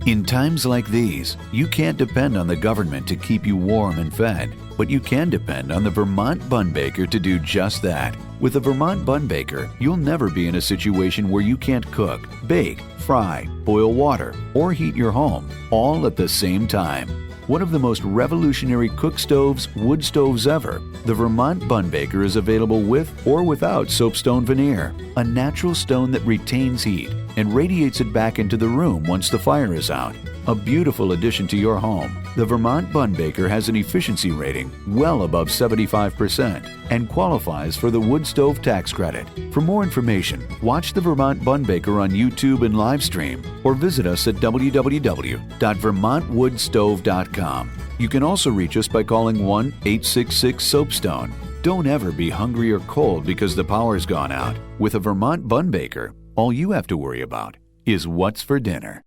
In times like these, you can't depend on the government to keep you warm and fed, but you can depend on the Vermont Bun Baker to do just that. With the Vermont Bun Baker, you'll never be in a situation where you can't cook, bake, fry, boil water, or heat your home, all at the same time. One of the most revolutionary cook stoves, wood stoves ever, the Vermont Bun Baker is available with or without soapstone veneer, a natural stone that retains heat and radiates it back into the room once the fire is out. A beautiful addition to your home, the Vermont Bun Baker has an efficiency rating well above 75% and qualifies for the wood stove tax credit. For more information, watch the Vermont Bun Baker on YouTube and live stream, or visit us at www.vermontwoodstove.com. You can also reach us by calling 1-866-SOAPSTONE. Don't ever be hungry or cold because the power's gone out. With a Vermont Bun Baker, all you have to worry about is what's for dinner.